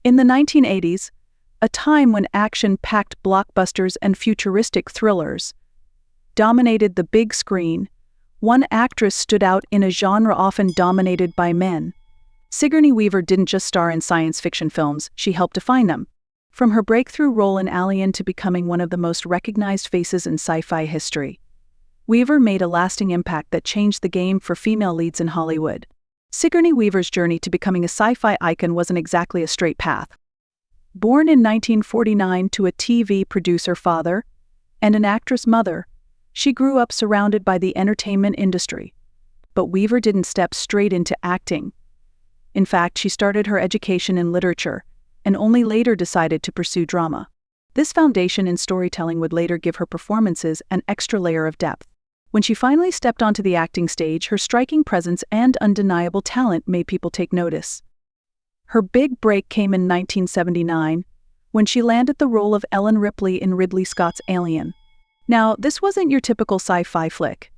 In the 1980s, a time when action-packed blockbusters and futuristic thrillers dominated the big screen, one actress stood out in a genre often dominated by men. Sigourney Weaver didn't just star in science fiction films, she helped define them. From her breakthrough role in Alien to becoming one of the most recognized faces in sci-fi history, Weaver made a lasting impact that changed the game for female leads in Hollywood. Sigourney Weaver's journey to becoming a sci-fi icon wasn't exactly a straight path. Born in 1949 to a TV producer father and an actress mother, she grew up surrounded by the entertainment industry. But Weaver didn't step straight into acting. In fact, she started her education in literature and only later decided to pursue drama. This foundation in storytelling would later give her performances an extra layer of depth. When she finally stepped onto the acting stage, her striking presence and undeniable talent made people take notice. Her big break came in 1979, when she landed the role of Ellen Ripley in Ridley Scott's Alien. Now, this wasn't your typical sci-fi flick.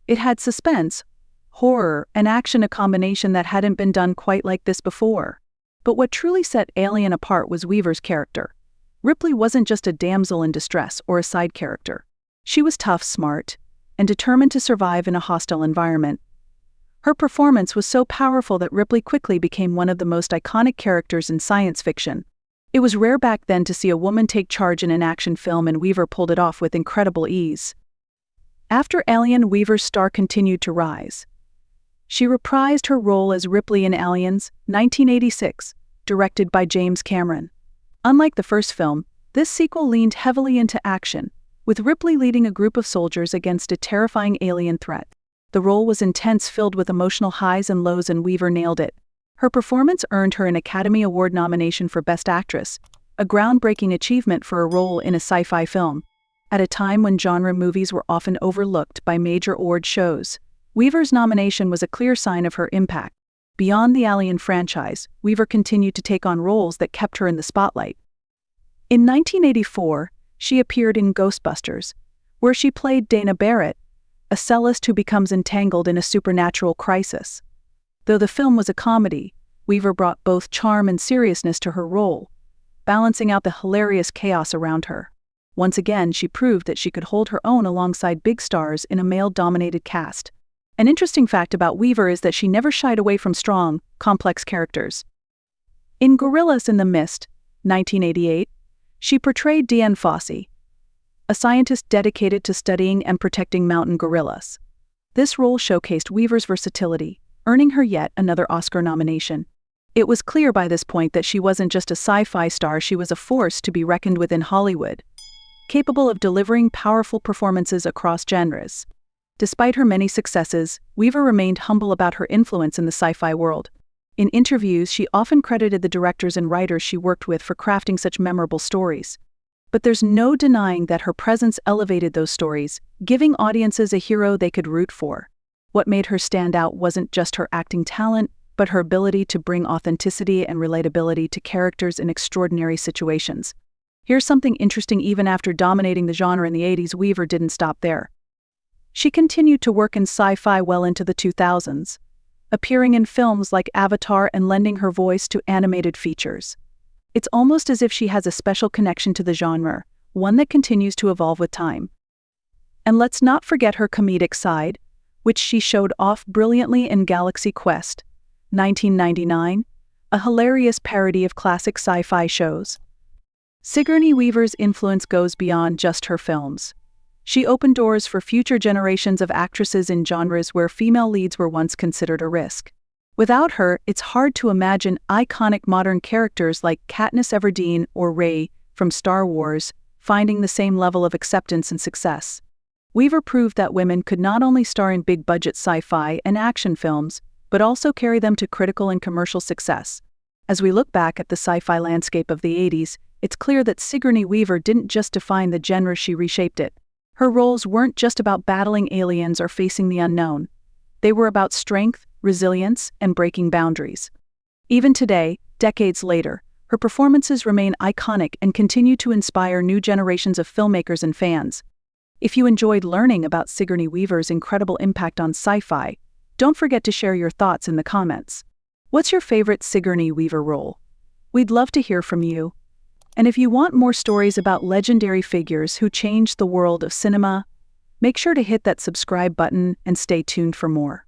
It had suspense, horror, and action, a combination that hadn't been done quite like this before. But what truly set Alien apart was Weaver's character. Ripley wasn't just a damsel in distress or a side character. She was tough, smart, and determined to survive in a hostile environment. Her performance was so powerful that Ripley quickly became one of the most iconic characters in science fiction. It was rare back then to see a woman take charge in an action film, and Weaver pulled it off with incredible ease. After Alien, Weaver's star continued to rise. She reprised her role as Ripley in Aliens, 1986, directed by James Cameron. Unlike the first film, this sequel leaned heavily into action, with Ripley leading a group of soldiers against a terrifying alien threat. The role was intense, filled with emotional highs and lows, and Weaver nailed it. Her performance earned her an Academy Award nomination for Best Actress, a groundbreaking achievement for a role in a sci-fi film. At a time when genre movies were often overlooked by major award shows, Weaver's nomination was a clear sign of her impact. Beyond the Alien franchise, Weaver continued to take on roles that kept her in the spotlight. In 1984, she appeared in Ghostbusters, where she played Dana Barrett, a cellist who becomes entangled in a supernatural crisis. Though the film was a comedy, Weaver brought both charm and seriousness to her role, balancing out the hilarious chaos around her. Once again, she proved that she could hold her own alongside big stars in a male-dominated cast. An interesting fact about Weaver is that she never shied away from strong, complex characters. In Gorillas in the Mist, 1988, she portrayed Deanne Fossey, a scientist dedicated to studying and protecting mountain gorillas. This role showcased Weaver's versatility, earning her yet another Oscar nomination. It was clear by this point that she wasn't just a sci-fi star, she was a force to be reckoned with in Hollywood, capable of delivering powerful performances across genres. Despite her many successes, Weaver remained humble about her influence in the sci-fi world. In interviews, she often credited the directors and writers she worked with for crafting such memorable stories. But there's no denying that her presence elevated those stories, giving audiences a hero they could root for. What made her stand out wasn't just her acting talent, but her ability to bring authenticity and relatability to characters in extraordinary situations. Here's something interesting: even after dominating the genre in the 80s, Weaver didn't stop there. She continued to work in sci-fi well into the 2000s, appearing in films like Avatar and lending her voice to animated features. It's almost as if she has a special connection to the genre, one that continues to evolve with time. And let's not forget her comedic side, which she showed off brilliantly in Galaxy Quest, 1999, a hilarious parody of classic sci-fi shows. Sigourney Weaver's influence goes beyond just her films. She opened doors for future generations of actresses in genres where female leads were once considered a risk. Without her, it's hard to imagine iconic modern characters like Katniss Everdeen or Rey from Star Wars finding the same level of acceptance and success. Weaver proved that women could not only star in big-budget sci-fi and action films, but also carry them to critical and commercial success. As we look back at the sci-fi landscape of the 80s, it's clear that Sigourney Weaver didn't just define the genre, she reshaped it. Her roles weren't just about battling aliens or facing the unknown. They were about strength, resilience, and breaking boundaries. Even today, decades later, her performances remain iconic and continue to inspire new generations of filmmakers and fans. If you enjoyed learning about Sigourney Weaver's incredible impact on sci-fi, don't forget to share your thoughts in the comments. What's your favorite Sigourney Weaver role? We'd love to hear from you. And if you want more stories about legendary figures who changed the world of cinema, make sure to hit that subscribe button and stay tuned for more.